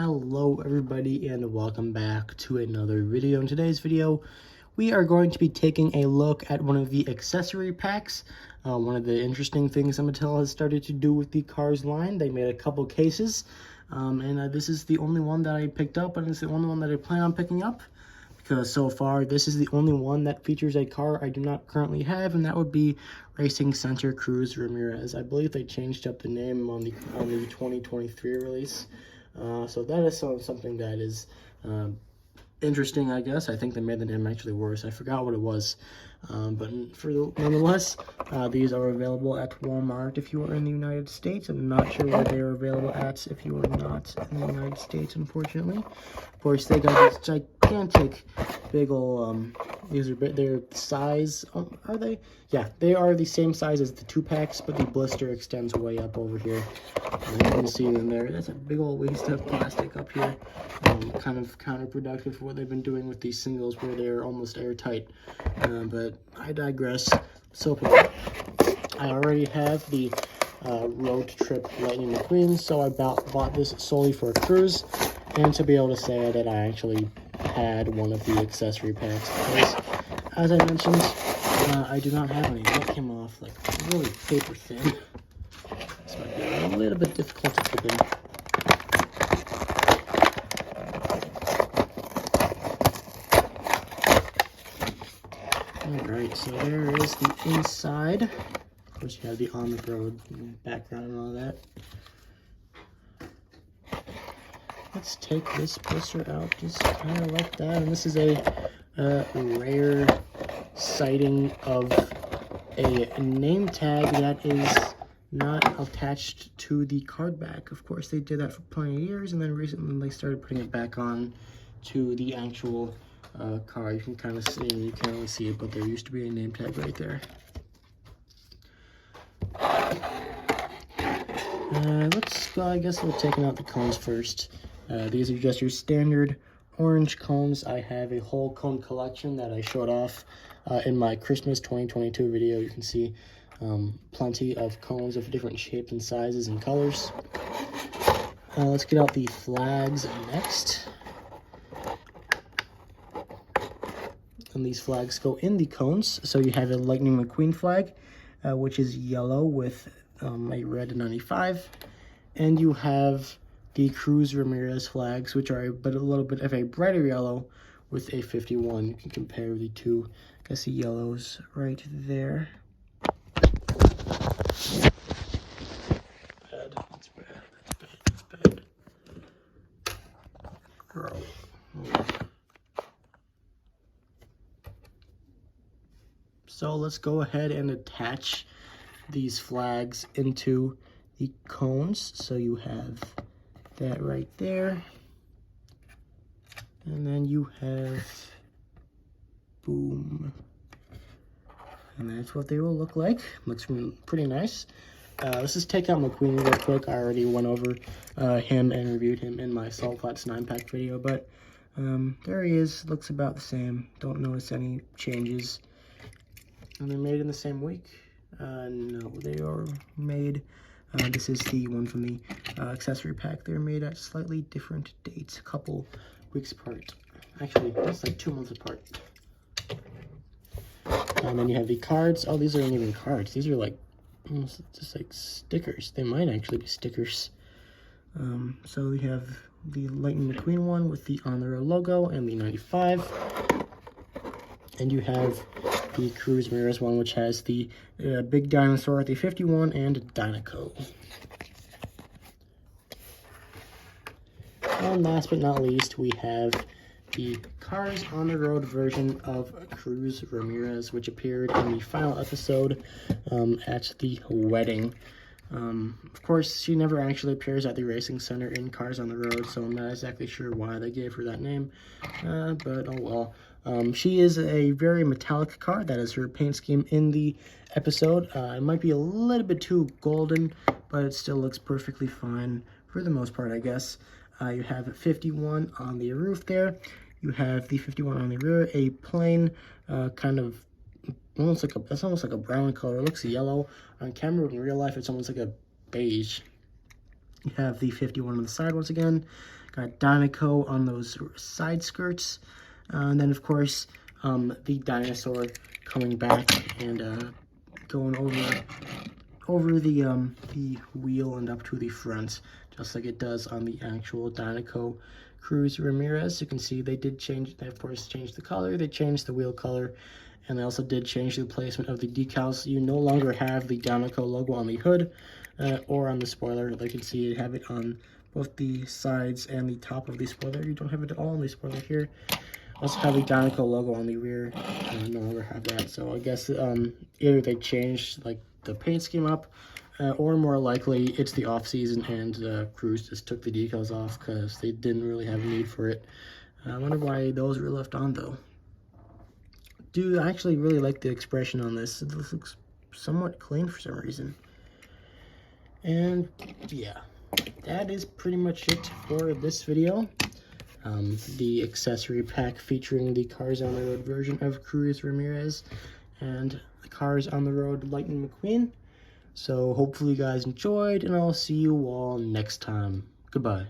Hello everybody and welcome back to another video. In today's video we are going to be taking a look at one of the accessory packs. One of the interesting things that Mattel has started to do with the Cars line. They made a couple cases and this is the only one that I picked up, and it's the only one that I plan on picking up because so far this is the only one that features a car I do not currently have, and that would be Rusteze Cruz Ramirez. I believe they changed up the name on the 2023 release. So that is something that is interesting, I guess. I think they made the name actually worse. I forgot what it was. But nonetheless, these are available at Walmart if you are in the United States. I'm not sure where they are available at if you are not in the United States, unfortunately. Of course, they got this gigantic, big ol', these are their size, are they? Yeah, they are the same size as the 2-packs, but the blister extends way up over here. And you can see them there. That's a big old waste of plastic up here. Kind of counterproductive for what they've been doing with these singles where they're almost airtight. But I digress. So I already have the road trip Lightning McQueen, so I bought this solely for a cruise and to be able to say that I actually had one of the accessory packs, because as I mentioned, I do not have any. That came off like really paper thin. This might be a little bit difficult to open. Alright, so there is the inside. Of course, you have the on-the-road background and all that. Let's take this blister out just kind of like that. And this is a rare sighting of a name tag that is not attached to the card back. Of course, they did that for plenty of years, and then recently they started putting it back on to the actual car. You can kind of see, you can't really see it, but there used to be a name tag right there. Let's go, I guess we're taking out the cones first. These are just your standard orange cones. I have a whole cone collection that I showed off in my Christmas 2022 video. You can see plenty of cones of different shapes and sizes and colors. Let's get out the flags next. And these flags go in the cones. So you have a Lightning McQueen flag, which is yellow with a red 95. And you have the Cruz Ramirez flags, which are a little bit of a brighter yellow with a 51. You can compare the two. I guess the yellow's right there. Bad. That's bad. That's bad. Girl. So let's go ahead and attach these flags into the cones. So you have that right there. And then you have, boom. And that's what they will look like. Looks pretty nice. Let's just take out McQueen real quick. I already went over him and reviewed him in my Salt Flats 9-pack video, but there he is. Looks about the same. Don't notice any changes. And they're made in the same week. No, they are made, this is the one from the accessory pack. They're made at slightly different dates, a couple weeks apart. Actually, that's like 2 months apart. And then you have the cards. Oh, these aren't even cards. These are like, almost just like stickers. They might actually be stickers. So we have the Lightning McQueen one with the On The Road logo and the 95. And you have the Cruz Ramirez one, which has the big dinosaur, the 51, and Dinoco. And last but not least, we have the Cars on the Road version of Cruz Ramirez, which appeared in the final episode at the wedding. Of course, she never actually appears at the racing center in Cars on the Road, so I'm not exactly sure why they gave her that name, but oh well. She is a very metallic car. That is her paint scheme in the episode. It might be a little bit too golden, but it still looks perfectly fine for the most part, I guess. You have a 51 on the roof there. You have the 51 on the rear, a plain kind of almost like it's almost like a brown color. It looks yellow on camera, but in real life it's almost like a beige. You have the 51 on the side once again. Got Dinoco on those side skirts. And then, of course, the dinosaur coming back and going over the wheel and up to the front, just like it does on the actual Dinoco Cruz Ramirez. You can see they did change, they of course changed the color, they changed the wheel color, and they also did change the placement of the decals. You no longer have the Dinoco logo on the hood or on the spoiler. Like you can see, you have it on both the sides and the top of the spoiler. You don't have it at all on the spoiler here. Also have the Dinoco logo on the rear. No longer have that. So I guess either they changed like the paint scheme up, or more likely it's the off season and Cruz just took the decals off because they didn't really have a need for it. I wonder why those were left on though. I actually really like the expression on this. This looks somewhat clean for some reason. And yeah, that is pretty much it for this video. The accessory pack featuring the Cars on the Road version of Cruz Ramirez and the Cars on the Road Lightning McQueen. So hopefully you guys enjoyed, and I'll see you all next time. Goodbye.